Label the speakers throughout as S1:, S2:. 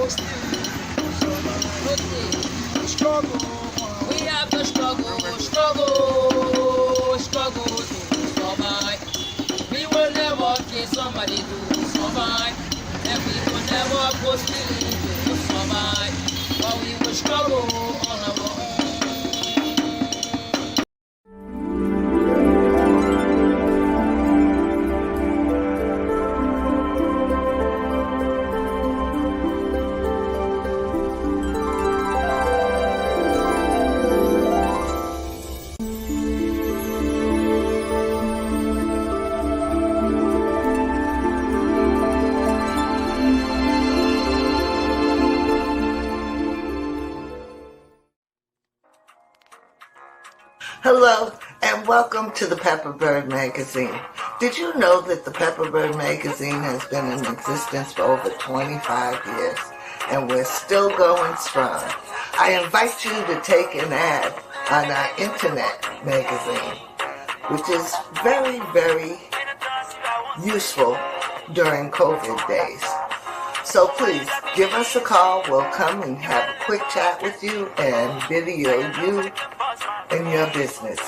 S1: We have to struggle to survive. We will never kill somebody to survive. And we will never push the to survive. But we will struggle on our own.
S2: Hello, and welcome to the Pepperbird Magazine. Did you know that the Pepperbird Magazine has been in existence for over 25 years, and we're still going strong? I invite you to take an ad on our internet magazine, which is very, very useful during COVID days. So please, give us a call. We'll come and have a quick chat with you and video you and your business.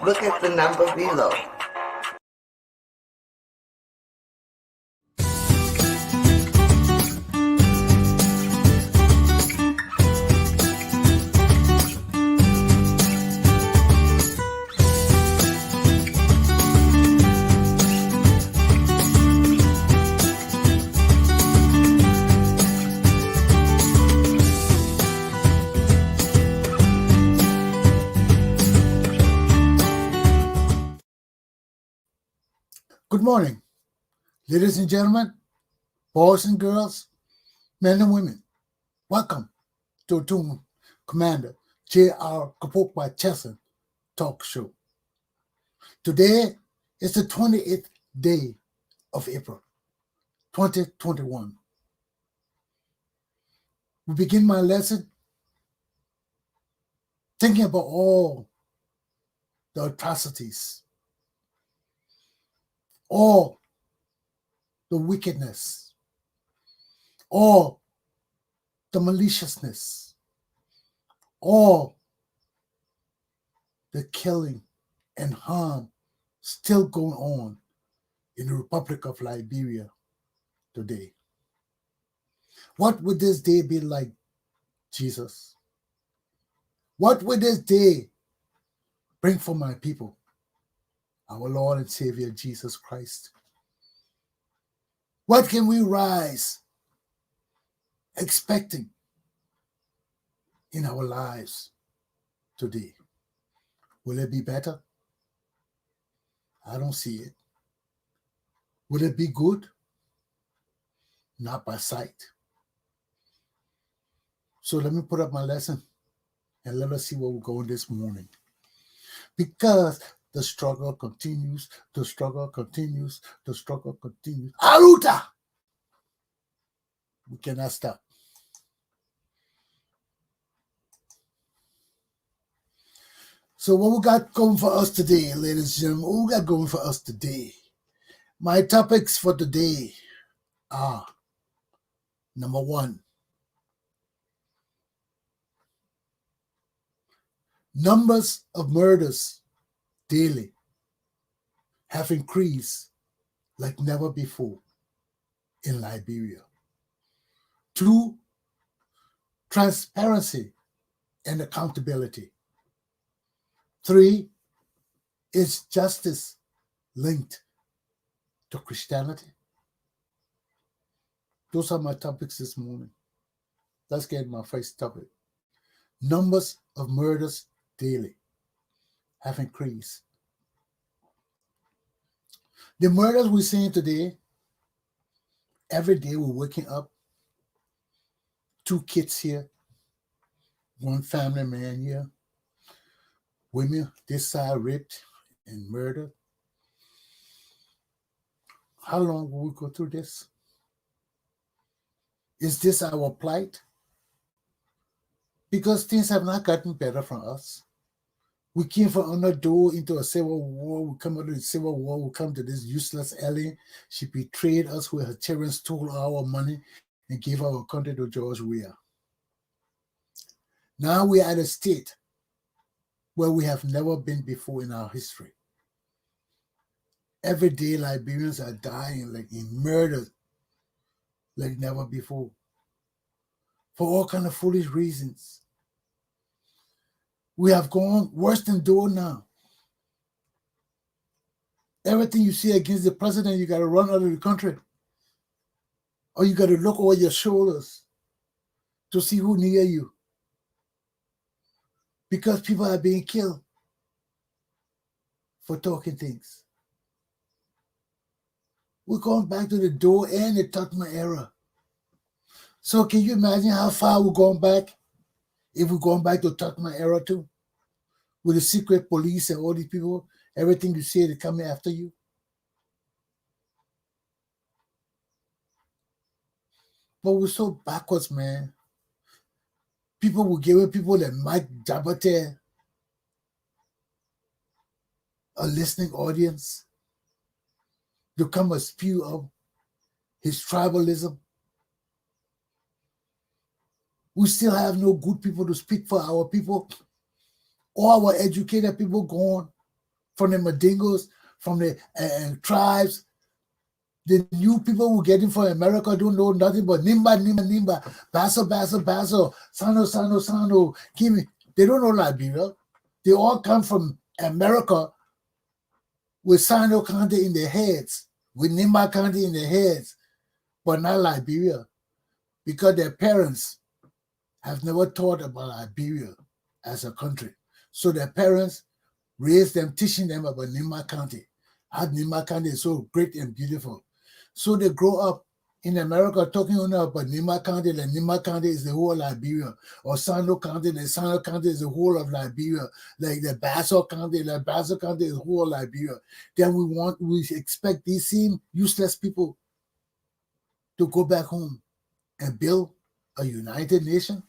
S2: Look at the number below.
S3: Good morning, ladies and gentlemen, boys and girls, men and women. Welcome to Commander Galpohkpa Chesson Talk Show. Today is the 28th day of April, 2021. We begin my lesson thinking about all the atrocities, all the wickedness, all the maliciousness, all the killing and harm still going on in the Republic of Liberia today. What would this day be like, Jesus? What would this day bring for my people? Our Lord and Savior, Jesus Christ. What can we rise expecting in our lives today? Will it be better? I don't see it. Will it be good? Not by sight. So let me put up my lesson and let us see where we're going this morning. Because the struggle continues, the struggle continues, the struggle continues. Aruta! We cannot stop. So what we got going for us today, ladies and gentlemen, what we got going for us today? My topics for today are, number one, numbers of murders daily have increased like never before in Liberia. 2, transparency and accountability. 3, is justice linked to Christianity? Those are my topics this morning. Let's get my first topic. Numbers of murders daily have increased. The murders we're seeing today, every day we're waking up, 2 kids here, 1 family man here, women this side raped and murdered. How long will we go through this? Is this our plight? Because things have not gotten better for us. We came from another door into a civil war. We come out of the civil war. We come to this useless Ellie. She betrayed us with her children, stole our money, and gave our country to George Weah. Now we are at a state where we have never been before in our history. Every day, Liberians are dying like in murder, like never before, for all kind of foolish reasons. We have gone worse than door now. Everything you see against the president, you got to run out of the country. Or you got to look over your shoulders to see who near you. Because people are being killed for talking things. We're going back to the door and the Tutma era. So can you imagine how far we're going back if we're going back to Tutma era too? With the secret police and all these people, everything you say, they're coming after you. But we're so backwards, man. People were giving people like Mike Jabate a listening audience to come and spew of his tribalism. We still have no good people to speak for our people. All our educated people gone from the Madingos, from the tribes. The new people we're getting from America don't know nothing but Nimba, Nimba, Nimba, Basso, Basso, Basso, Sano, Sano, Sano, Kimi. They don't know Liberia. They all come from America with Sano Kante in their heads, with Nimba Kante in their heads, but not Liberia, because their parents have never thought about Liberia as a country. So their parents raised them, teaching them about Nimba Kante, how Nimba Kante is so great and beautiful. So they grow up in America talking about Nimba Kante, like Nimba Kante is the whole of Liberia, or Sano Kante, like Sano Kante is the whole of Liberia, like the Basso Kante, like Basso Kante is the whole of Liberia. Then we expect these same useless people to go back home and build a united nation?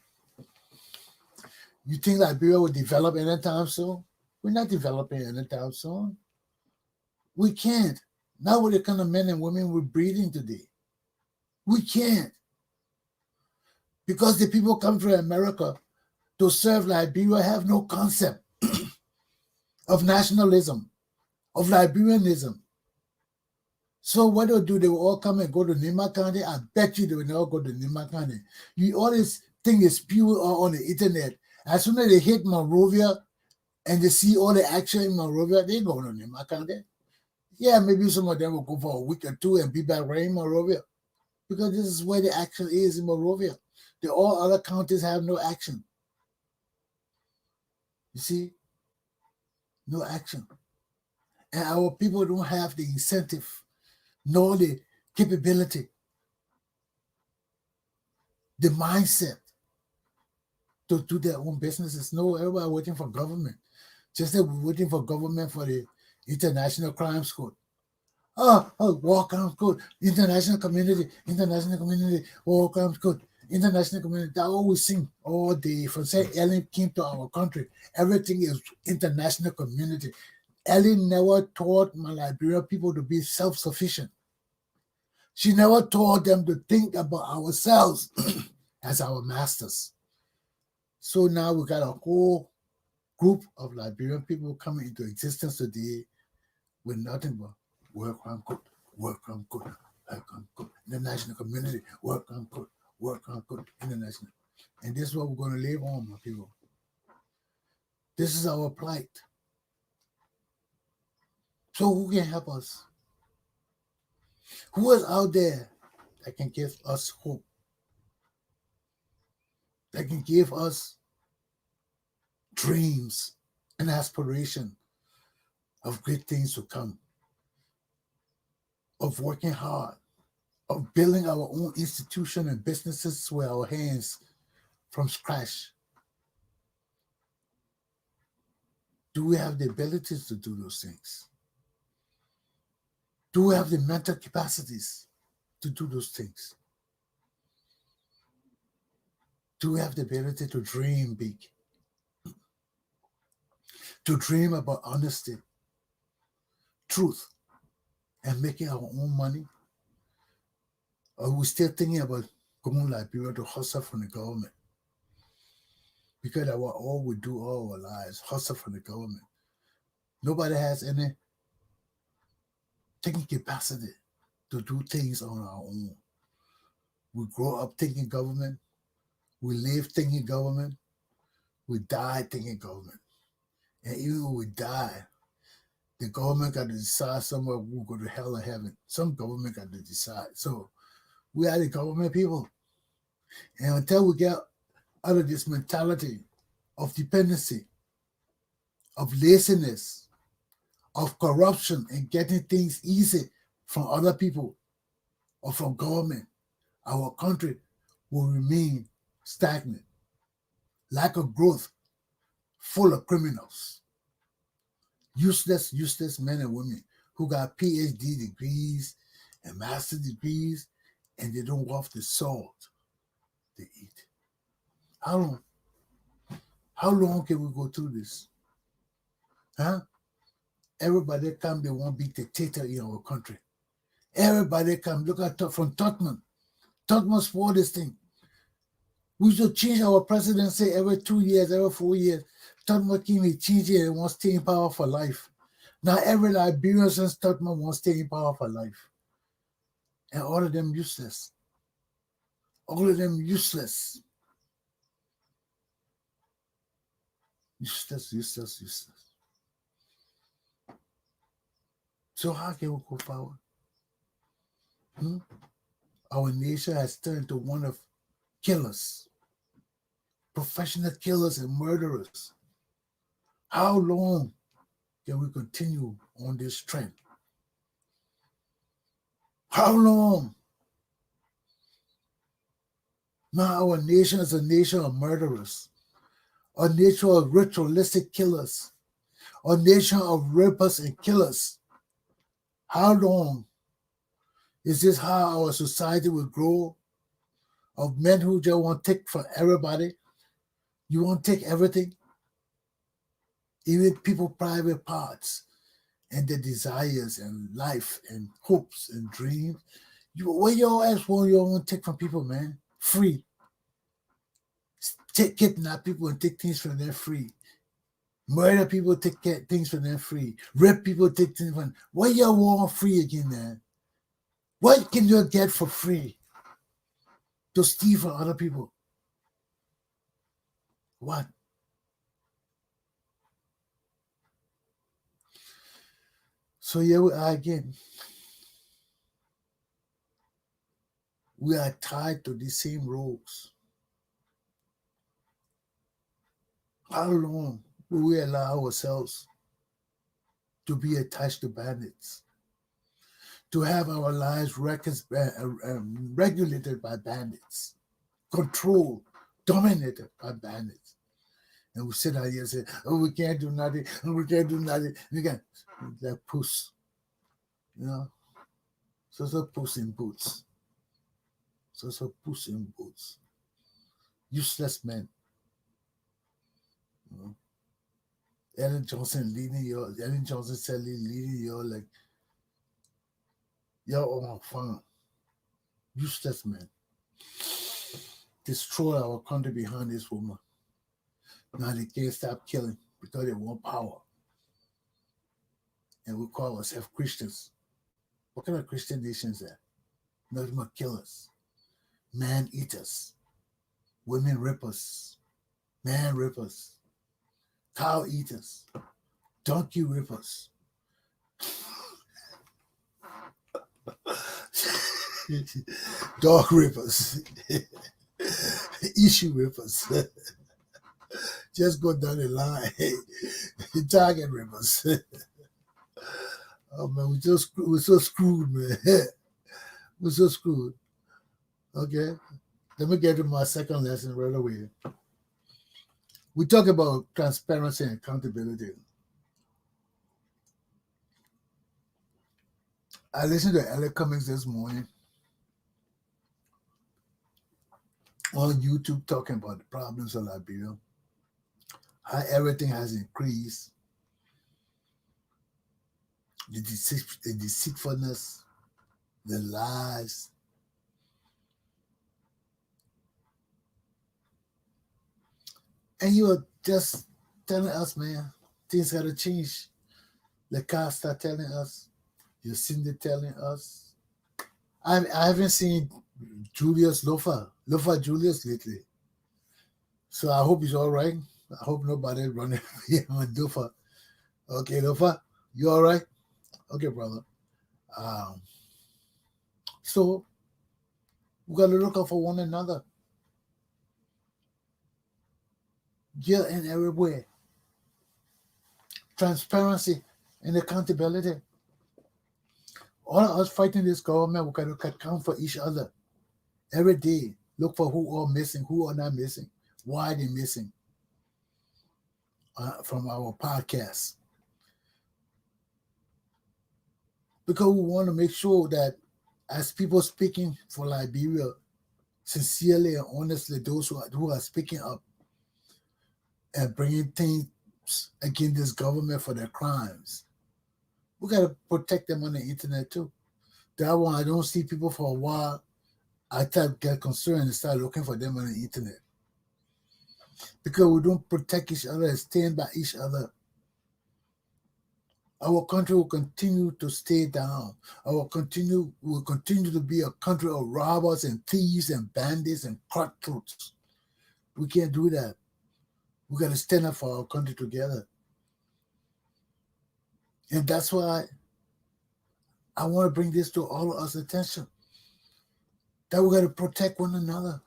S3: You think Liberia will develop anytime soon? We're not developing anytime soon. We can't. Not with the kind of men and women we're breeding today. We can't. Because the people come from America to serve Liberia have no concept of nationalism, of Liberianism. So what they'll do, they will all come and go to Nimba County. I bet you they will all go to Nimba County. All this thing is spewed on the internet. As soon as they hit Monrovia and they see all the action in Monrovia, they go to Nimba County. Yeah, maybe some of them will go for a week or two and be back right in Monrovia. Because this is where the action is in Monrovia. All other counties have no action. You see? No action. And our people don't have the incentive nor the capability, the mindset to do their own businesses. No, everybody waiting for government. Just like we're waiting for government for the International Crimes Court. War Crimes Court, international community, War Crimes Court, international community. That always sing all day. From say Ellen came to our country, everything is international community. Ellen never taught my Liberian people to be self-sufficient. She never taught them to think about ourselves as our masters. So now we got a whole group of Liberian people coming into existence today with nothing but work on good, work on good, work on good, international community, work on good, international. And this is what we're going to live on, my people. This is our plight. So who can help us? Who is out there that can give us hope? That can give us dreams and aspiration of great things to come, of working hard, of building our own institution and businesses with our hands from scratch. Do we have the abilities to do those things? Do we have the mental capacities to do those things? Do we have the ability to dream big? to dream about honesty, truth, and making our own money? Or are we still thinking about going Liberia to hustle from the government? Because that's what all we do all our lives, hustle from the government. Nobody has any taking capacity to do things on our own. We grow up thinking government, we live thinking government, we die thinking government. And even when we die, the government got to decide somewhere we'll go to hell or heaven. Some government got to decide. So we are the government people. And until we get out of this mentality of dependency, of laziness, of corruption, and getting things easy from other people or from government, our country will remain stagnant, lack of growth, full of criminals, useless men and women who got PhD degrees and master degrees, and they don't want the salt they eat. How long? How long can we go through this? Huh? Everybody come, they want to be dictator in our country. Everybody come. Look at from Tottenham. Tottenham spoiled this thing. We should change our presidency every 2 years, every 4 years. Tottenham came, he changed it and wants to stay in power for life. Now every Liberian since Tottenham wants to stay in power for life. And all of them useless. All of them useless. Useless. So how can we go forward? Our nation has turned to one of killers, professional killers and murderers. How long can we continue on this trend? How long? Now our nation is a nation of murderers, a nation of ritualistic killers, a nation of rapists and killers. How long? Is this how our society will grow? Of men who just want to take from everybody? You want to take everything? Even people's private parts and their desires and life and hopes and dreams. What you ask for, you want to take from people, man? Free. Kidnap people and take things from them free. Murder people, take things from them free. Rape people, take things from them. What you want free again, man? What can you get for free? To steal from other people? What? So here we are again. We are tied to the same ropes. How long will we allow ourselves to be attached to bandits? To have our lives regulated by bandits, controlled, dominated by bandits. And we sit out here and say, oh, we can't do nothing, and we can't do nothing. We can't. That puss, So puss in boots. So puss in boots. Useless men. Ellen Johnson said leading you like you're on farm. Useless men. Destroy our country behind this woman. Now they can't stop killing because they want power. And we call ourselves Christians. What kind of Christian nation is that? Nothing but killers. Man eaters. Women rippers. Man rippers. Cow eaters. Donkey rippers. Dog rippers. Issue rippers. Just go down the line. Target rippers. Oh man, we're so screwed, man. We're so screwed. Okay. Let me get to my second lesson right away. We talk about transparency and accountability. I listened to Elliot Cummings this morning on YouTube talking about the problems of Liberia, how everything has increased, the deceitfulness, the lies. And you are just telling us, man, things gotta change. The cast are telling us, your Cindy telling us. I haven't seen Julius Lofa Julius lately. So I hope he's all right. I hope nobody running here on Lofa. Okay, Lofa, you all right? Okay, brother. So we gotta look out for one another. Yeah, and everywhere. Transparency and accountability. All of us fighting this government, we gotta account for each other. Every day, look for who are missing, who are not missing, why they're missing from our podcast. Because we want to make sure that as people speaking for Liberia, sincerely and honestly, those who are speaking up and bringing things against this government for their crimes, we got to protect them on the internet too. That one, I don't see people for a while. I get concerned and start looking for them on the internet. Because we don't protect each other and stand by each other. Our country will continue to stay down. Will continue to be a country of robbers and thieves and bandits and cutthroats. We can't do that. We got to stand up for our country together. And that's why I want to bring this to all of us attention. That we got to protect one another.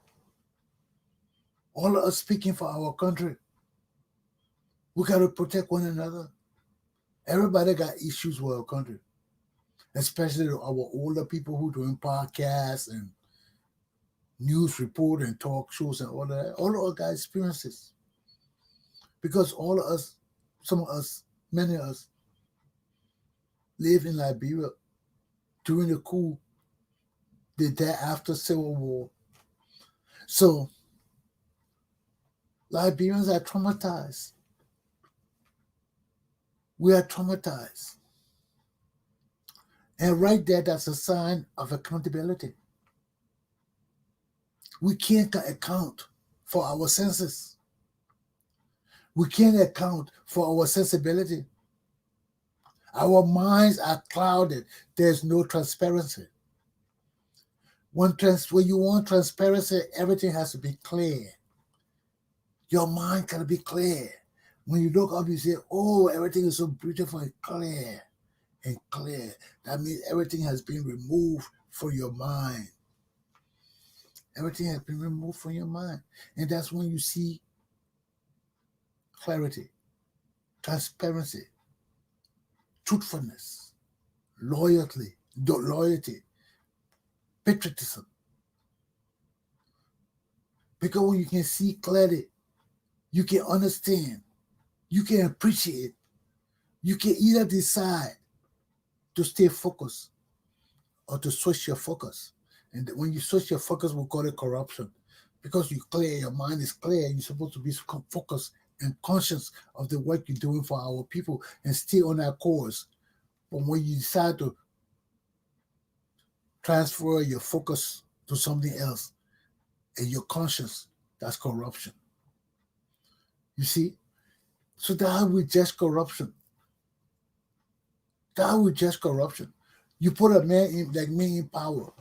S3: All of us speaking for our country. We got to protect one another. Everybody got issues with our country, especially our older people who doing podcasts and news report and talk shows and all that. All of us got experiences. Because all of us, some of us, many of us, live in Liberia during the coup, the day after Civil War. So, Liberians are traumatized. We are traumatized. And right there, that's a sign of accountability. We can't account for our senses. We can't account for our sensibility. Our minds are clouded. There's no transparency. When you want transparency, everything has to be clear. Your mind got to be clear. When you look up, you say, oh, everything is so beautiful and clear and clear. That means everything has been removed from your mind. Everything has been removed from your mind. And that's when you see clarity, transparency, truthfulness, loyalty, patriotism. Because when you can see clearly, you can understand, you can appreciate, you can either decide to stay focused or to switch your focus. And when you switch your focus, we call it corruption. Because you clear, your mind is clear, you're supposed to be focused and conscious of the work you're doing for our people and stay on that course. But when you decide to transfer your focus to something else and you're conscious, that's corruption. You see? So that's how we judge corruption. That's how we judge corruption. You put a man like me in power.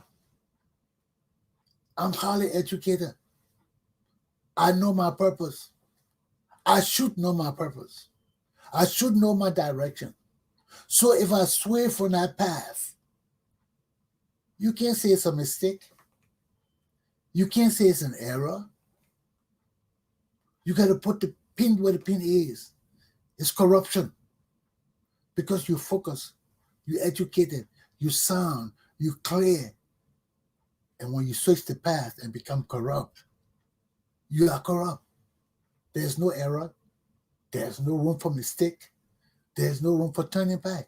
S3: I'm highly educated. I know my purpose. I should know my purpose. I should know my direction. So if I sway from that path, you can't say it's a mistake. You can't say it's an error. You got to put the pin where the pin is. It's corruption. Because you focus, you educated, you sound, you clear. And when you switch the path and become corrupt, you are corrupt. There's no error. There's no room for mistake. There's no room for turning back.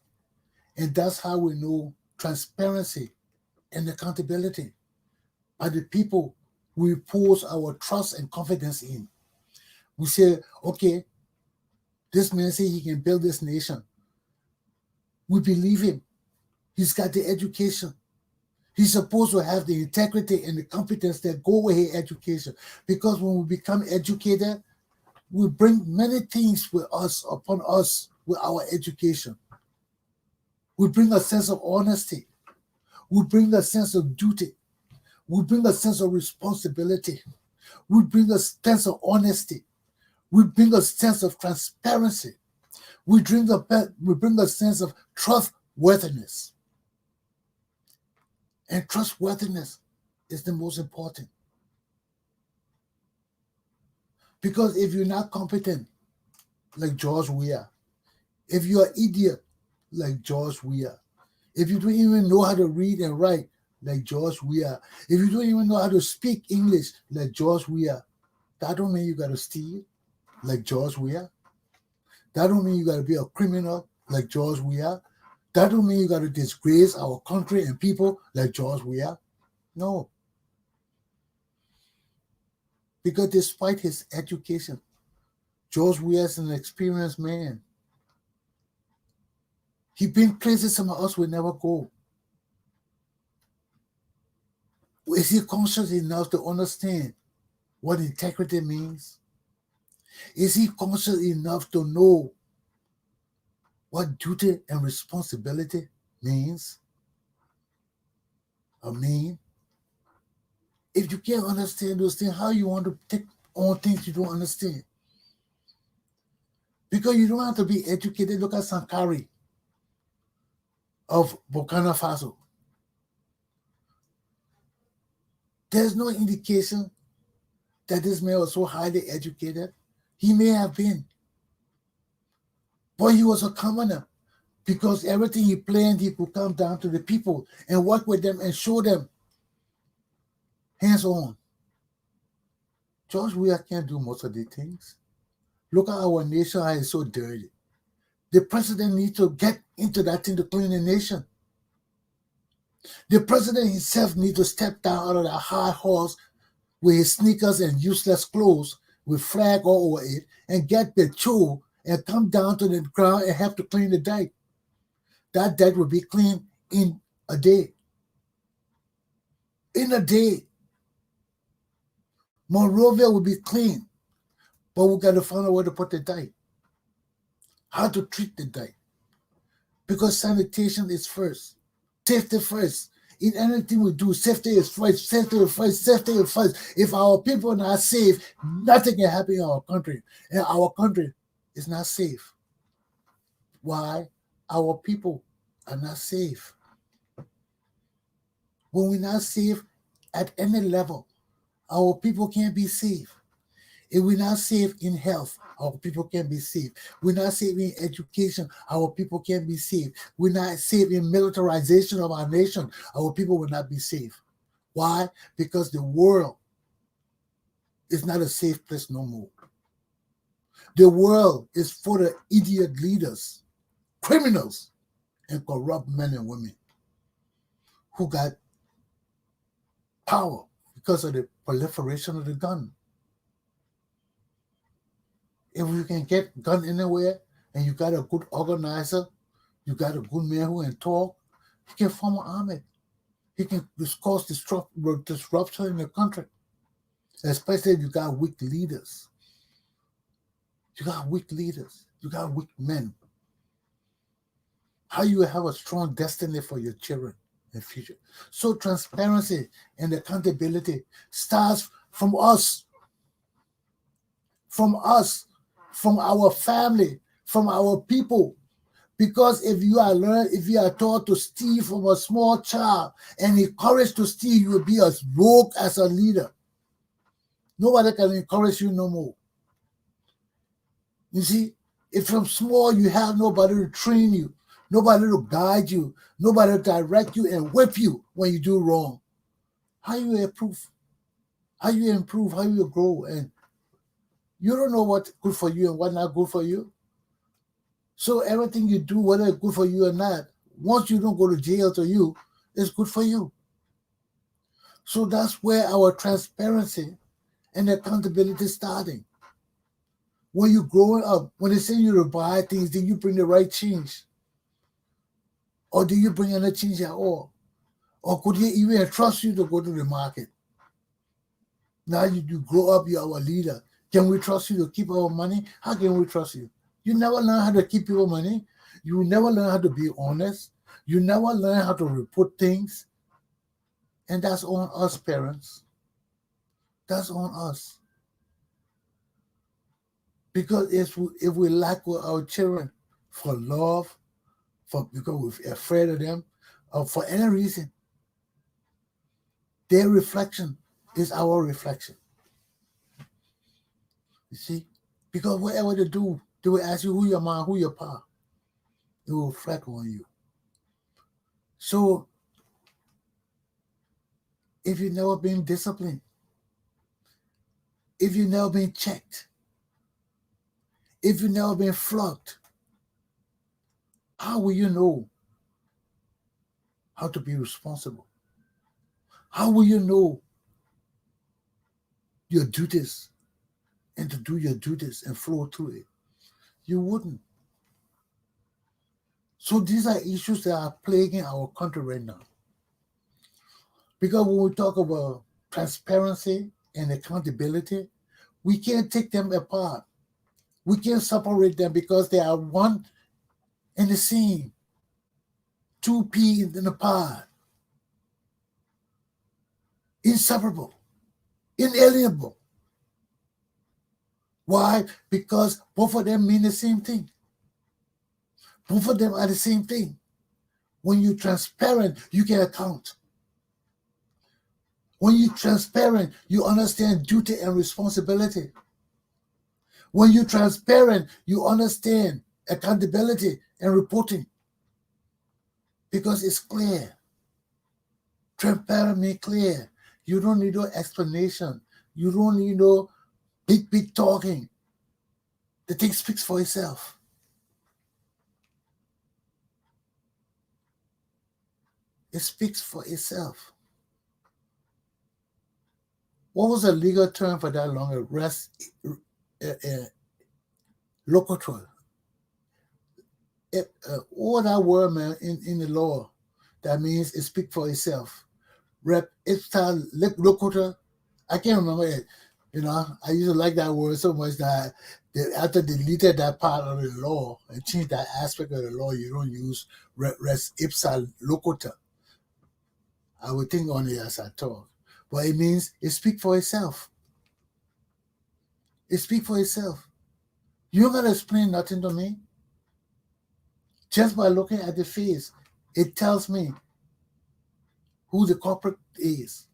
S3: And that's how we know transparency and accountability are the people we repose our trust and confidence in. We say, okay, this man says he can build this nation. We believe him. He's got the education. He's supposed to have the integrity and the competence that go with his education. Because when we become educated, we bring many things with us, upon us, with our education. We bring a sense of honesty. We bring a sense of duty. We bring a sense of responsibility. We bring a sense of honesty. We bring a sense of transparency. We bring a sense of trustworthiness. And trustworthiness is the most important. Because if you're not competent, like George Weah, if you're an idiot, like George Weah, if you don't even know how to read and write, like George Weah, if you don't even know how to speak English, like George Weah, that don't mean you got to steal, like George Weah. That don't mean you got to be a criminal, like George Weah. That don't mean you got to disgrace our country and people, like George Weah. No. Because despite his education, George Weah is an experienced man. He been places some of us will never go. Is he conscious enough to understand what integrity means? Is he conscious enough to know what duty and responsibility means? I mean, if you can't understand those things, how you want to take on things you don't understand? Because you don't have to be educated. Look at Sankari of Burkina Faso. There's no indication that this man was so highly educated. He may have been. But he was a commoner because everything he planned, he could come down to the people and work with them and show them hands-on. George Weah can't do most of the things. Look at our nation, how it's so dirty. The president needs to get into that thing to clean the nation. The president himself needs to step down out of that high horse with his sneakers and useless clothes with flag all over it and get the chew and come down to the ground and have to clean the dike. That dike will be cleaned in a day. In a day. Monrovia will be clean, but we got to find out where to put the dike. How to treat the dike. Because sanitation is first. Safety first. In anything we do, safety is first, safety is first, safety is first. If our people are not safe, nothing can happen in our country. And our country is not safe. Why? Our people are not safe. When we're not safe at any level, our people can't be safe. If we're not safe in health, our people can't be safe. We're not safe in education, our people can't be safe. We're not safe in militarization of our nation, our people will not be safe. Why? Because the world is not a safe place no more. The world is full of idiot leaders, criminals, and corrupt men and women who got power because of the proliferation of the gun. If you can get gun anywhere and you got a good organizer, you got a good man who can talk, he can form an army. He can cause disruption in the country, especially if you got weak leaders. You got weak leaders. You got weak men. How you have a strong destiny for your children in the future. So transparency and accountability starts from us. From us. From our family, from our people. Because if you are taught to steal from a small child and encouraged to steal, you will be as rogue as a leader. Nobody can encourage you no more. You see, if from small you have nobody to train you, nobody to guide you, nobody to direct you and whip you when you do wrong, how you improve? How you improve? How you grow? And you don't know what's good for you and what's not good for you. So everything you do, whether it's good for you or not, once you don't go to jail to you, it's good for you. So that's where our transparency and accountability is starting. When you're growing up, when they send you to buy things, then you bring the right change. Or do you bring any change at all? Or could he even trust you to go to the market? Now you grow up, you're our leader. Can we trust you to keep our money? How can we trust you? You never learn how to keep your money. You never learn how to be honest. You never learn how to report things. And that's on us, parents. That's on us. Because if we lack our children for love, because we're afraid of them, or for any reason, their reflection is our reflection. You see? Because whatever they do, they will ask you who your mom, who your pa. They will reflect on you. So, if you've never been disciplined, if you've never been checked, if you've never been flogged, how will you know how to be responsible? How will you know your duties and to do your duties and flow through it? You wouldn't. So these are issues that are plaguing our country right now. Because when we talk about transparency and accountability, we can't take them apart. We can't separate them because they are one and the same. Two peas in a pod. Inseparable. Inalienable. Why? Because both of them mean the same thing. Both of them are the same thing. When you're transparent, you can account. When you're transparent, you understand duty and responsibility. When you're transparent, you understand accountability and reporting. Because it's clear. Transparent means clear. You don't need no explanation. You don't need no big talking. The thing speaks for itself. It speaks for itself. What was the legal term for that long? Locator. All that word, man, in the law, that means it speaks for itself. Rep ipsa locator. I can't remember it. You know, I used to like that word so much that they after deleted that part of the law and changed that aspect of the law, you don't use res ipsa locator. I would think on it as I talk. But it means it speaks for itself. It speaks for itself. You're going to explain nothing to me. Just by looking at the face, it tells me who the culprit is,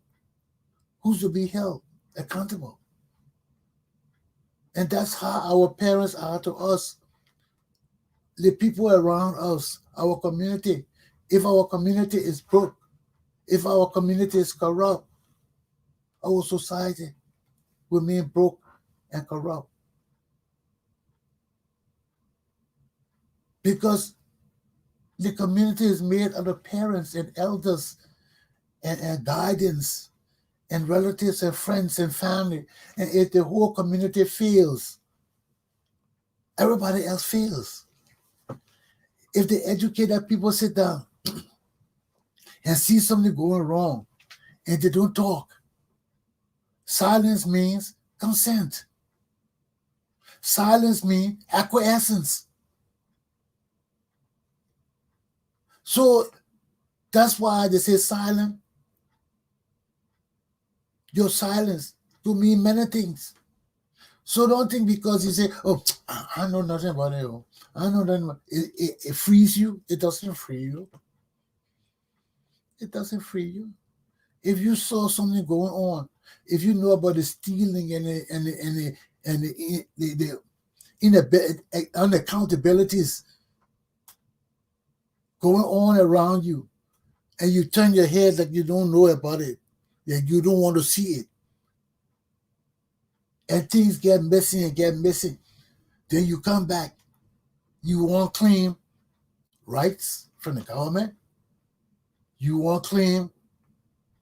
S3: who's to be held accountable. And that's how our parents are to us, the people around us, our community. If our community is broke, if our community is corrupt, our society will remain broke and corrupt. Because the community is made out of parents and elders and guidance and relatives and friends and family. And if the whole community fails, everybody else fails. If the educated people sit down and see something going wrong and they don't talk, silence means consent. Silence means acquiescence. So that's why they say silent. Your silence to mean many things. So don't think because you say, oh, I know nothing about it. I know nothing. It frees you. It doesn't free you. It doesn't free you. If you saw something going on, if you know about the stealing and the unaccountabilities going on around you, and you turn your head like you don't know about it, that you don't want to see it, and things get messy, then you come back. You want claim rights from the government. You want claim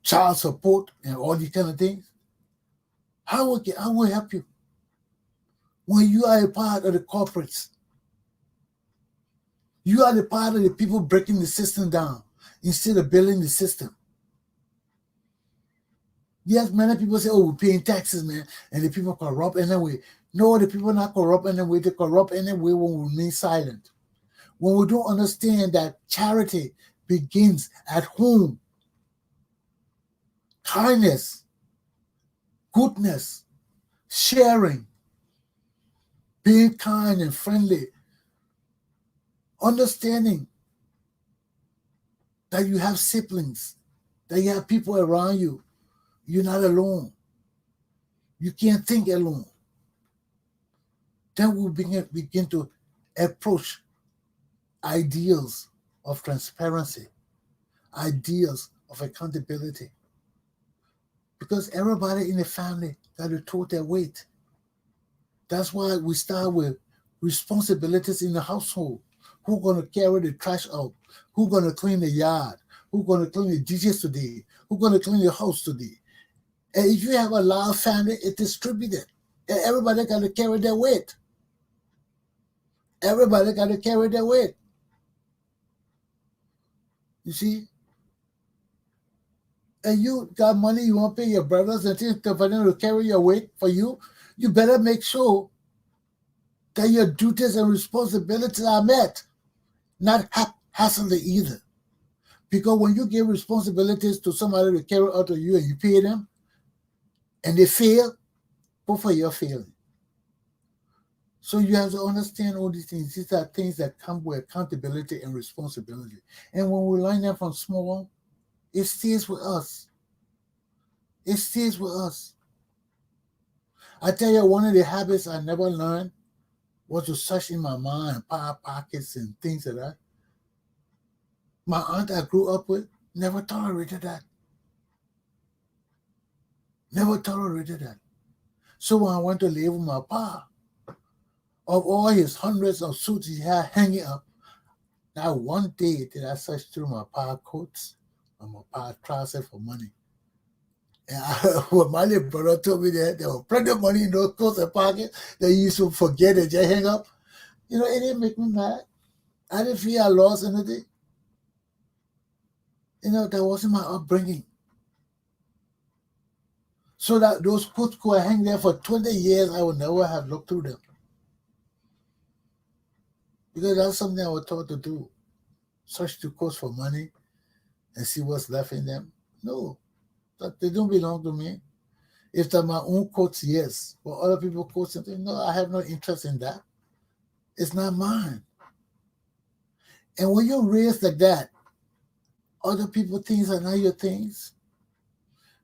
S3: child support and all these kind of things. How will it help you when you are a part of the corporates? You are the part of the people breaking the system down instead of building the system. Yes, many people say, oh, we're paying taxes, man, and the people corrupt anyway. No, the people not corrupt anyway. They corrupt anyway when we remain silent. When we don't understand that charity begins at home, kindness, goodness, sharing, being kind and friendly, understanding that you have siblings, that you have people around you. You're not alone. You can't think alone. Then we'll begin to approach ideals of transparency, ideals of accountability. Because everybody in the family got to throw their weight. That's why we start with responsibilities in the household. Who's going to carry the trash out? Who's going to clean the yard? Who's going to clean the dishes today? Who's going to clean the house today? And if you have a large family, it's distributed. And everybody got to carry their weight. Everybody got to carry their weight. You see? And you got money, you want to pay your brothers and things for them to carry your weight for you, you better make sure that your duties and responsibilities are met. Not haphazardly either. Because when you give responsibilities to somebody to carry out of you and you pay them, and they fail, both of you are failing. So you have to understand all these things. These are things that come with accountability and responsibility. And when we learn them from small, it stays with us. It stays with us. I tell you, one of the habits I never learned was to search in my mind, pockets and things like that. My aunt I grew up with never tolerated that. Never tolerated that. So when I went to live with my pa, of all his hundreds of suits he had hanging up, not one day did I search through my pa coats and my pa trousers for money. And when my little brother told me that there was plenty of money in those coats and pockets that you used to forget and just hang up, it didn't make me mad. I didn't feel I lost anything. That wasn't my upbringing. So that those coats could hang there for 20 years, I would never have looked through them. Because that's something I was taught to do. Search through coats for money and see what's left in them. No, they don't belong to me. If they're my own coats, yes. But other people's coats, no, I have no interest in that. It's not mine. And when you're raised like that, other people's things are not your things.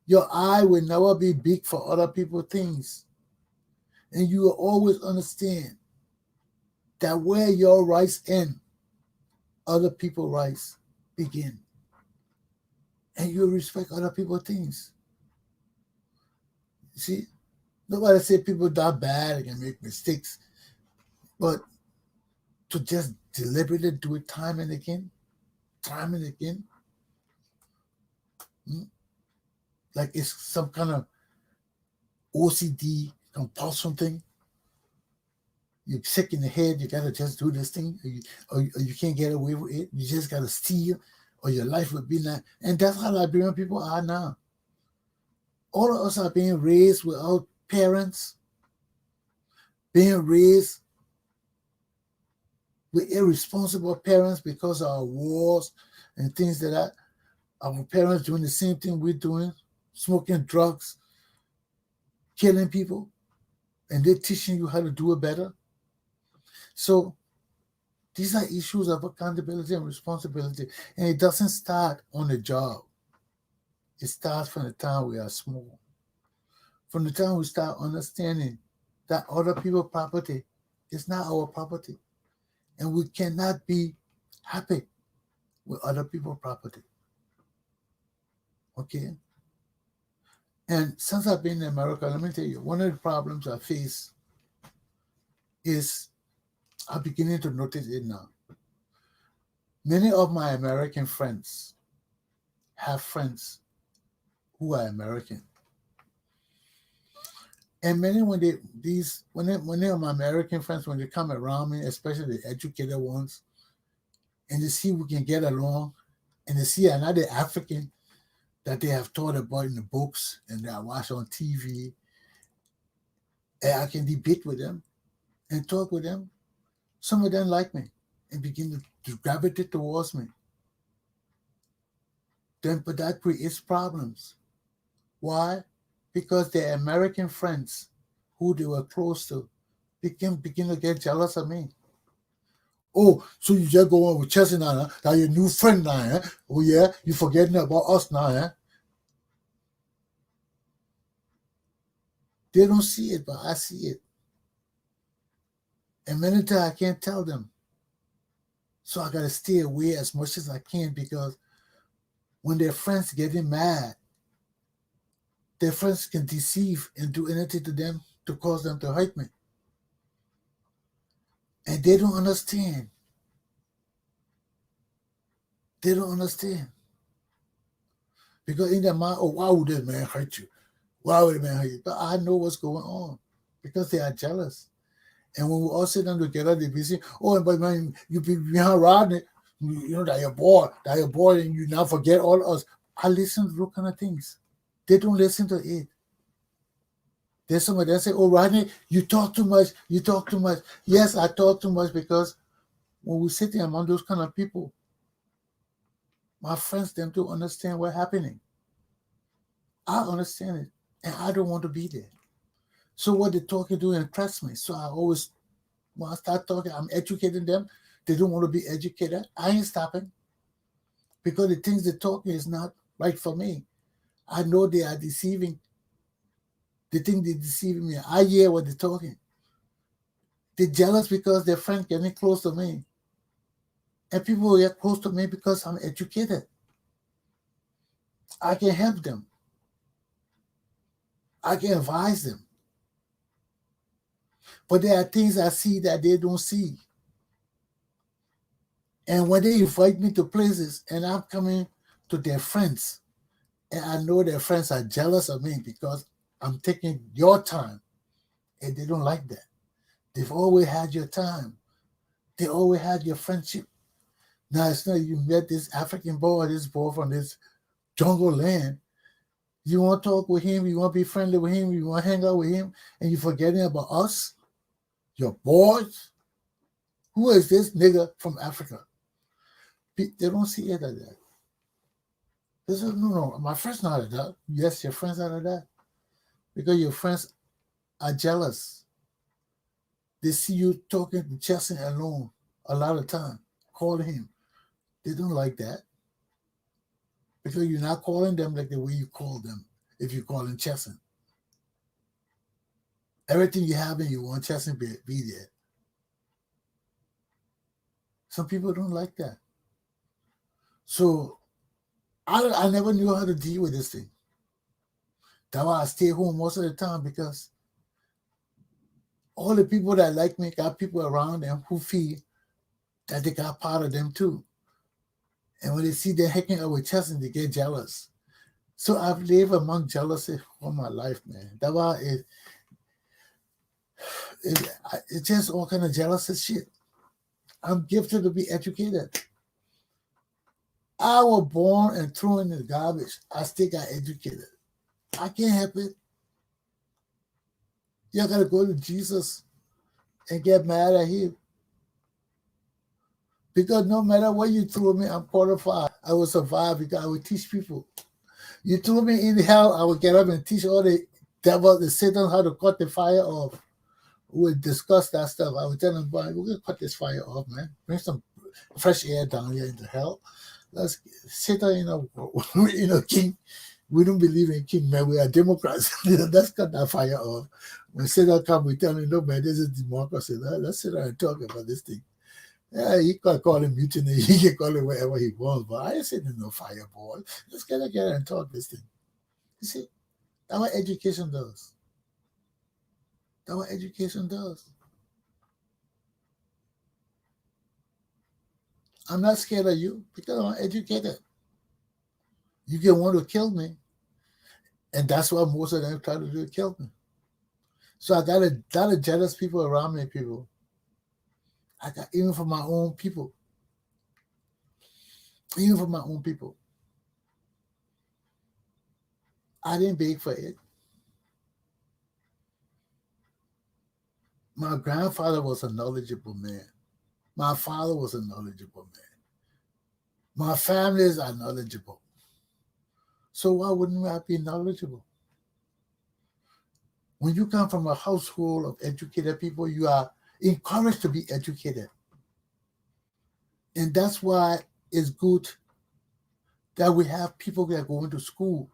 S3: Your eye will never be big for other people's things. And you will always understand that where your rights end, other people's rights begin. And you respect other people's things. You see, nobody say people that bad and can make mistakes, but to just deliberately do it time and again, like it's some kind of OCD compulsion thing. You're sick in the head, you gotta just do this thing, or you can't get away with it. You just gotta steal, or your life would be like. And that's how Liberian people are now. All of us are being raised without parents, being raised with irresponsible parents because of our wars and things like that. Our parents doing the same thing we're doing, smoking drugs, killing people, and they're teaching you how to do it better. So these are issues of accountability and responsibility, and it doesn't start on the job. It starts from the time we are small. From the time we start understanding that other people's property is not our property, and we cannot be happy with other people's property. Okay? And since I've been in America, let me tell you, one of the problems I face is I'm beginning to notice it now. Many of my American friends have friends who are American. And many when they are my American friends, when they come around me, especially the educated ones, and to see we can get along, and to see another African that they have taught about in the books and that I watch on TV, and I can debate with them and talk with them. Some of them like me and begin to gravitate towards me. Then, but that creates problems. Why? Because their American friends who they were close to begin to get jealous of me. Oh, so you just go on with Chesson now, huh? That your new friend now, huh? Oh yeah, you forgetting about us now, huh? They don't see it, but I see it. And many times I can't tell them. So I gotta stay away as much as I can, because when their friends getting mad, their friends can deceive and do anything to them to cause them to hurt me. And they don't understand. They don't understand. Because in their mind, oh, why would that man hurt you? Why would that man hurt you? But I know what's going on, because they are jealous. And when we all sit down together, they be saying, oh, but man, you be behind Rodney, you know, that you're bored, and you now forget all of us. I listen to those kind of things. They don't listen to it. There's somebody that say, oh, Rodney, you talk too much. Yes, I talk too much, because when we sit there among those kind of people, my friends, them don't understand what's happening. I understand it, and I don't want to be there. So what they talking to impress me. So I always, when I start talking, I'm educating them. They don't want to be educated. I ain't stopping, because the things they're talking is not right for me. I know they are deceiving. They think they're deceiving me. I hear what they're talking. They're jealous because their friend getting close to me. And people get close to me because I'm educated. I can help them. I can advise them. But there are things I see that they don't see. And when they invite me to places and I'm coming to their friends, and I know their friends are jealous of me because I'm taking your time, and they don't like that. They've always had your time. They always had your friendship. Now it's not you met this African boy, this boy from this jungle land. You want to talk with him, you want to be friendly with him, you want to hang out with him, and you're forgetting about us, your boys. Who is this nigga from Africa? They don't see it like that. They say, no, my friends not like that. Yes, your friends are like that. Because your friends are jealous. They see you talking to Chesson alone a lot of time, calling him. They don't like that. Because you're not calling them like the way you call them if you call him Chesson. Everything you have and you want Chesson be there. Some people don't like that. So I never knew how to deal with this thing. That's why I stay home most of the time, because all the people that like me got people around them who feel that they got part of them too. And when they see them hanging out with Chesson, they get jealous. So I've lived among jealousy all my life, man. That's why it's just all kind of jealous shit. I'm gifted to be educated. I was born and thrown in the garbage. I still got educated. I can't help it. You gotta go to Jesus and get mad at him. Because no matter what you throw me, I'm qualified. I will survive because I will teach people. You threw me in hell, I will get up and teach all the devil, the Satan, how to cut the fire off. We will discuss that stuff. I will tell them, boy, we're going to cut this fire off, man. Bring some fresh air down here into hell. Let's Satan, king. We don't believe in king, man. We are Democrats. Let's cut that fire off. When Satan comes, we tell him, no, man, this is democracy. Let's sit down and talk about this thing. Yeah, he can call him mutiny. He can call it whatever he wants, but I ain't sitting in no fireball. Let's get together and talk this thing. You see, that's what education does. That's what education does. I'm not scared of you because I'm educated. You can want to kill me, and that's what most of them try to do, kill me. So I got a lot of jealous people around me, people. I got even from my own people. even for my own people. I didn't beg for it. My grandfather was a knowledgeable man. My father was a knowledgeable man. My families are knowledgeable. So why wouldn't I be knowledgeable? When you come from a household of educated people, you are encouraged to be educated. And that's why it's good that we have people that go into school,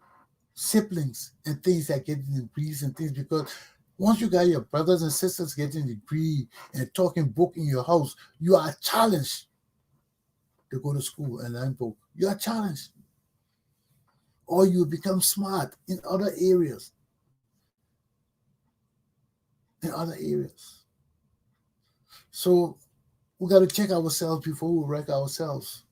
S3: siblings and things that get degrees and things, because once you got your brothers and sisters getting a degree and talking book in your house, you are challenged to go to school and learn book. You are challenged. Or you become smart in other areas. So we got to check ourselves before we wreck ourselves.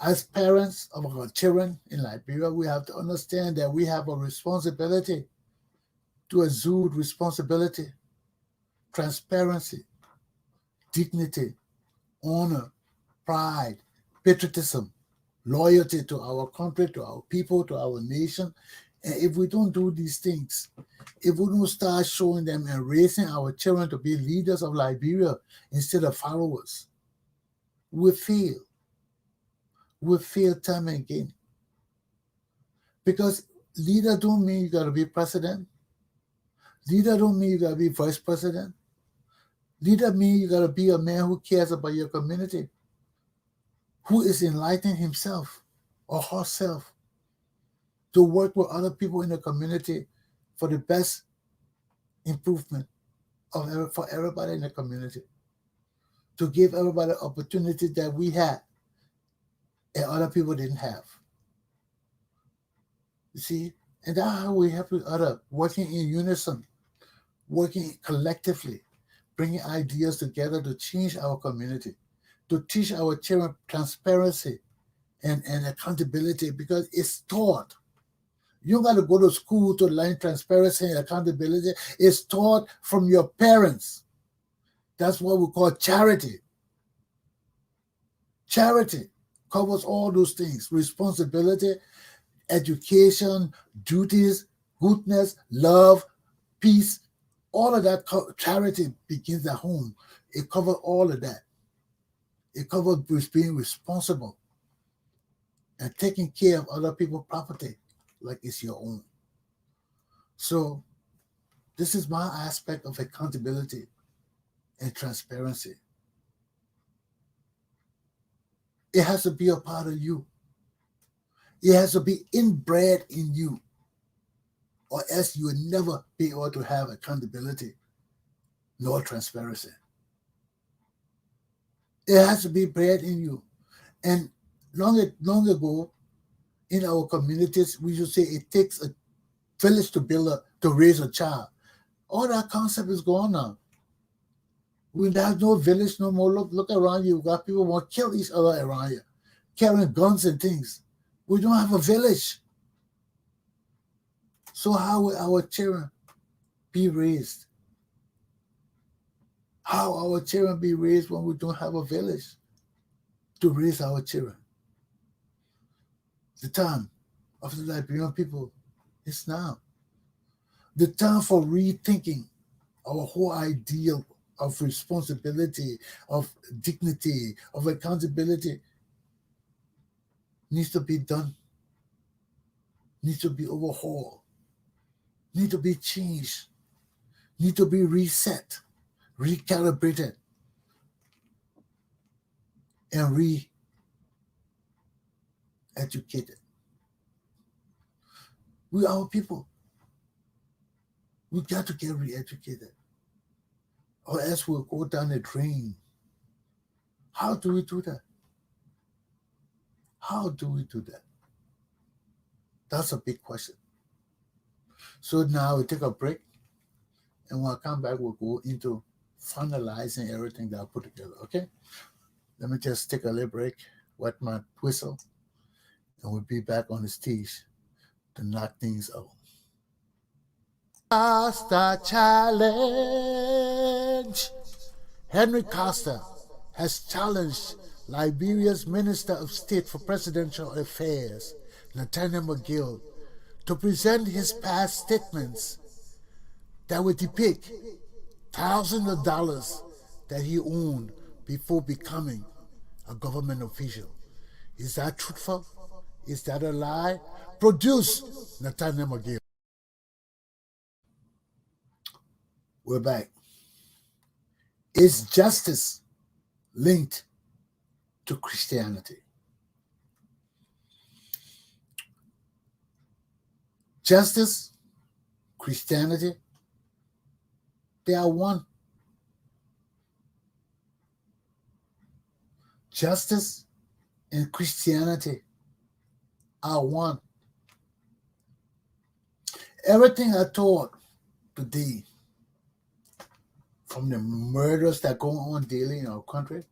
S3: As parents of our children in Liberia, we have to understand that we have a responsibility to exude responsibility, transparency, dignity, honor, pride, patriotism, loyalty to our country, to our people, to our nation. And if we don't do these things, if we don't start showing them and raising our children to be leaders of Liberia instead of followers, we fail. We fail time and again. Because leader don't mean you got to be president. Leader don't mean you got to be vice president. Leader mean you got to be a man who cares about your community, who is enlightening himself or herself to work with other people in the community for the best improvement for everybody in the community, to give everybody opportunities that we had and other people didn't have. You see? And that's how we have with other, working in unison, working collectively, bringing ideas together to change our community, to teach our children transparency and accountability, because it's taught. You got to go to school to learn transparency and accountability. It's taught from your parents. That's what we call charity. Charity covers all those things: responsibility, education, duties, goodness, love, peace. All of that charity begins at home. It covers all of that. It covers being responsible and taking care of other people's property like it's your own. So this is my aspect of accountability and transparency. It has to be a part of you. It has to be inbred in you, or else you will never be able to have accountability nor transparency. It has to be bred in you. And long ago, in our communities, we used to say it takes a village to raise a child. All that concept is gone now. We have no village no more. Look around you. We got people who want to kill each other around here, carrying guns and things. We don't have a village. So how will our children be raised? How our children be raised when we don't have a village to raise our children? The time of the Liberian people is now. The time for rethinking our whole ideal of responsibility, of dignity, of accountability needs to be done, needs to be overhauled, needs to be changed, needs to be reset, recalibrated, and re-educated. We are our people. We got to get re-educated, or else we'll go down the drain. How do we do that? How do we do that? That's a big question. So now we take a break, and when I come back, we'll go into finalizing everything that I put together, okay? Let me just take a little break, wet my whistle, and we'll be back on the stage to knock things out. Costa Challenge. Henry Costa has challenged Liberia's Minister of State for Presidential Affairs, Nathaniel McGill, to present his past statements that would depict thousands of dollars that he owned before becoming a government official. Is that truthful? Is that a lie? Produce Nathaniel McGill. We're back. Is justice linked to Christianity? Justice, Christianity, they are one. Justice and Christianity are one. Everything I taught today, from the murders that go on daily in our country,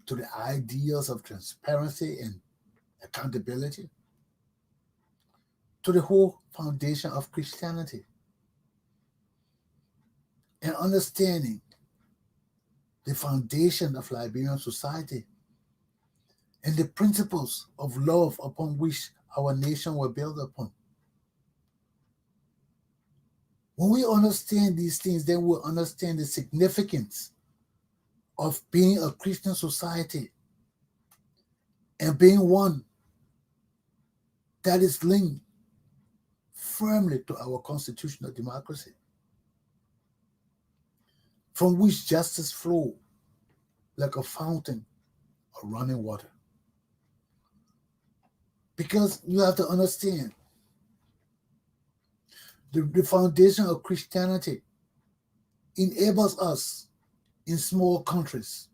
S3: to the ideals of transparency and accountability, to the whole foundation of Christianity, and understanding the foundation of Liberian society and the principles of love upon which our nation was built upon. When we understand these things, then we'll understand the significance of being a Christian society and being one that is linked firmly to our constitutional democracy, from which justice flows like a fountain of running water. Because you have to understand, the foundation of Christianity enables us in small countries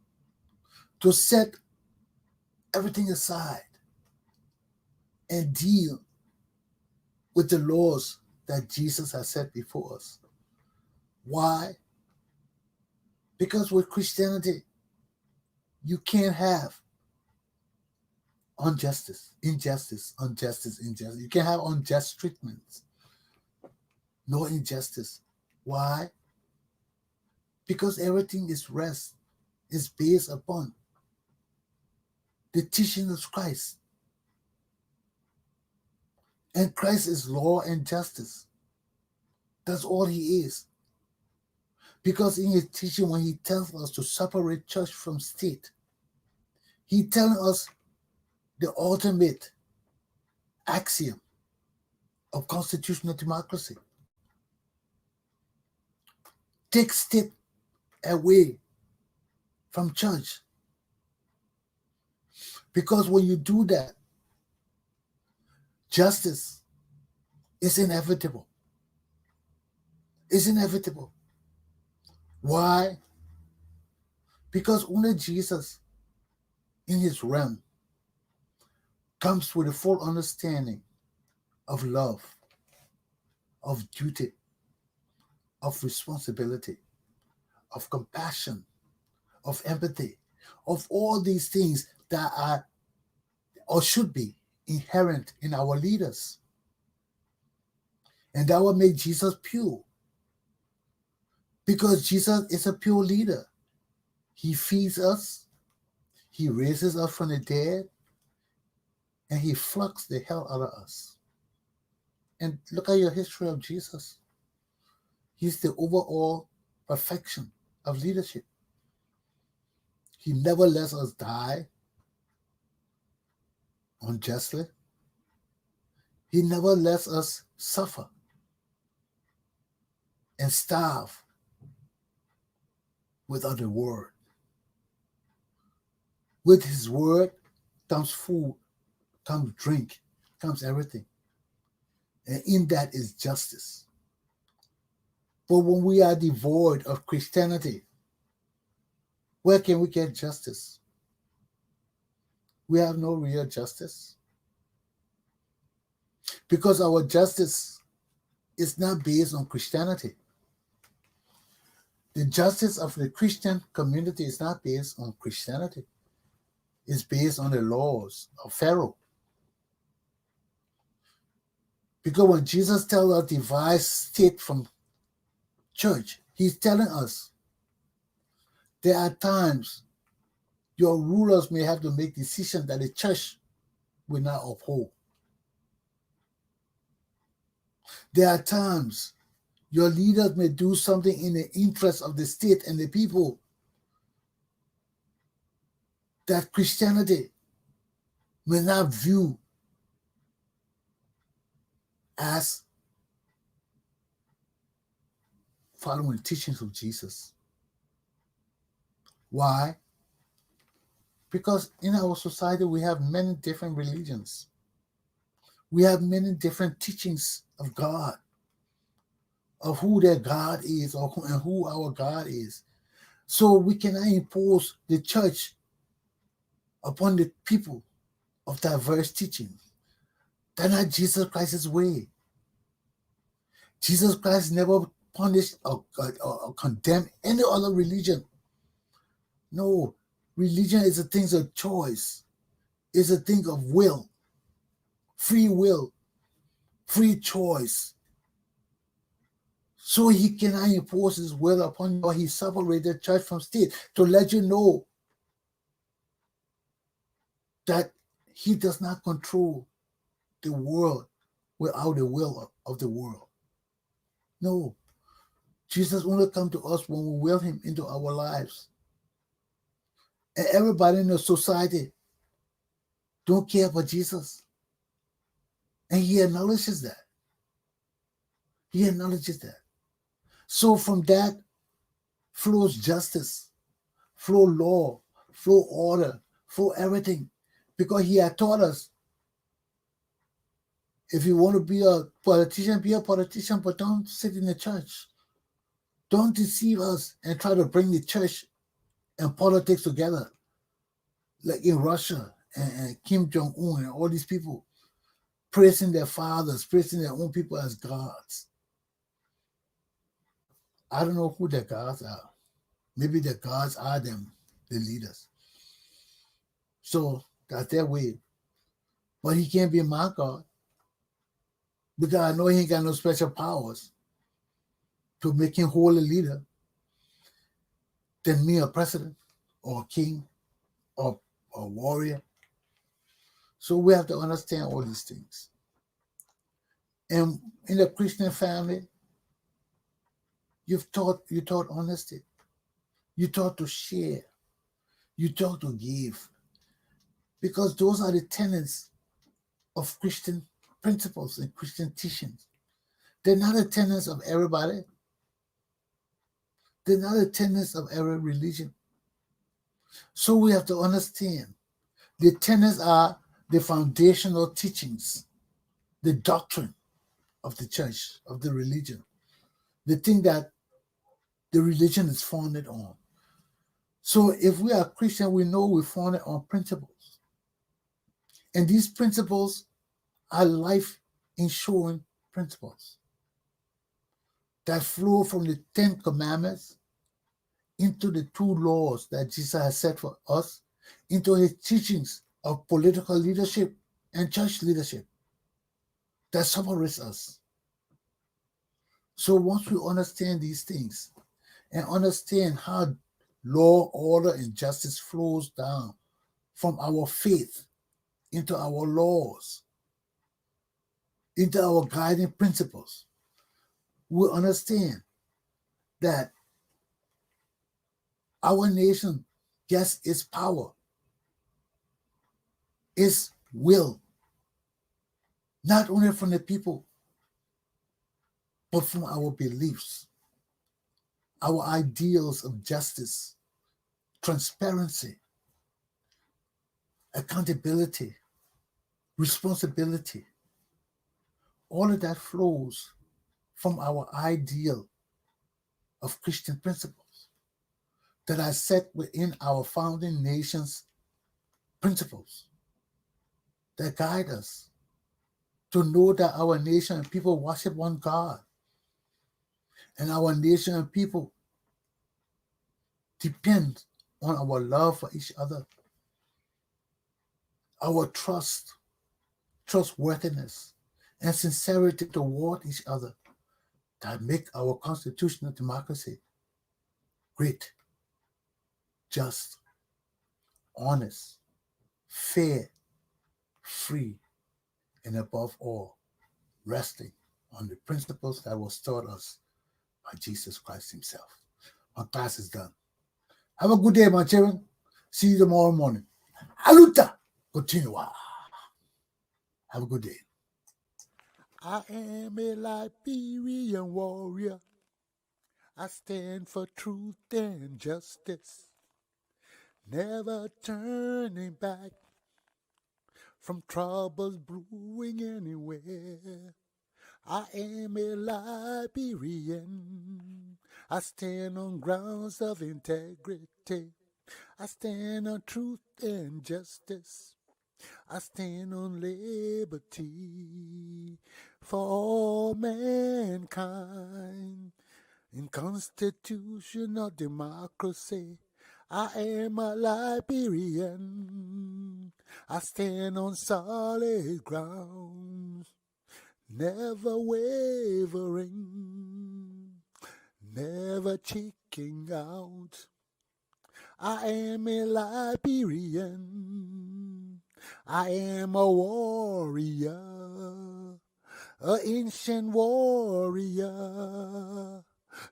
S3: to set everything aside and deal with the laws that Jesus has set before us. Why? Because with Christianity, you can't have injustice. You can't have unjust treatments. No injustice. Why? Because everything is based upon the teaching of Christ. And Christ is law and justice. That's all he is. Because in his teaching, when he tells us to separate church from state, he's telling us the ultimate axiom of constitutional democracy. Take state away from church. Because when you do that, justice is inevitable. It's inevitable. Why? Because only Jesus in his realm comes with a full understanding of love, of duty, of responsibility, of compassion, of empathy, of all these things that are or should be inherent in our leaders. And that will make Jesus pure. Because Jesus is a pure leader. He feeds us, he raises us from the dead, and he flux the hell out of us. And look at your history of Jesus. He's the overall perfection of leadership. He never lets us die unjustly. He never lets us suffer and starve without a word. With his word comes food, comes drink, comes everything. And in that is justice. But when we are devoid of Christianity, where can we get justice? We have no real justice. Because our justice is not based on Christianity. The justice of the Christian community is not based on Christianity. It's based on the laws of Pharaoh. Because when Jesus tells us divide state from church, he's telling us there are times Your rulers may have to make decisions that the church will not uphold. There are times your leaders may do something in the interest of the state and the people that Christianity may not view as following the teachings of Jesus. Why? Because in our society we have many different religions. We have many different teachings of God, of who their God is, and who our God is. So we cannot impose the church upon the people of diverse teachings. That's not Jesus Christ's way. Jesus Christ never punished or condemned any other religion. No, religion is a thing of choice. It's a thing of will, free choice. So he cannot impose his will upon you, or he separated church from state to let you know that he does not control the world without the will of the world. No, Jesus only comes to us when we will him into our lives. And everybody in the society don't care for Jesus. And he acknowledges that. He acknowledges that. So from that flows justice, flow law, flow order, flow everything. Because he had taught us, if you want to be a politician, but don't sit in the church. Don't deceive us and try to bring the church and politics together. Like in Russia and Kim Jong-un and all these people praising their fathers, praising their own people as gods. I don't know who their gods are. Maybe their gods are them, the leaders. So that's their way. But he can't be my God, because I know he ain't got no special powers to make him whole a leader than me, a president or a king or a warrior. So we have to understand all these things. And in the Christian family, you taught honesty. You taught to share. You taught to give. Because those are the tenets of Christian principles and Christian teachings. They're not the tenets of everybody. They're not the tenets of every religion. So we have to understand the tenets are the foundational teachings, the doctrine of the church, of the religion, the thing that the religion is founded on. So if we are Christian, we know we're founded on principles. And these principles are life-ensuring principles that flow from the 10 Commandments into the 2 laws that Jesus has set for us, into his teachings of political leadership and church leadership that separates us. So once we understand these things and understand how law, order, and justice flows down from our faith into our laws, into our guiding principles, we understand that our nation gets its power, its will, not only from the people, but from our beliefs, our ideals of justice, transparency, accountability, responsibility. All of that flows from our ideal of Christian principles that are set within our founding nation's principles that guide us to know that our nation and people worship one God, and our nation and people depend on our love for each other, our trustworthiness, and sincerity toward each other that make our constitutional democracy great, just, honest, fair, free, and above all, resting on the principles that was taught us by Jesus Christ himself. My class is done. Have a good day, my children. See you tomorrow morning. Aluta continua. Have a good day. I am a Liberian warrior. I stand for truth and justice, never turning back from troubles brewing anywhere. I am a Liberian. I stand on grounds of integrity. I stand on truth and justice. I stand on liberty for all mankind. In constitutional democracy, I am a Liberian. I stand on solid grounds, never wavering, never checking out. I am a Liberian. I am a warrior, an ancient warrior,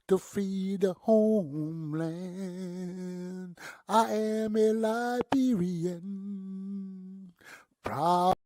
S3: to free the homeland. I am a Liberian, proud.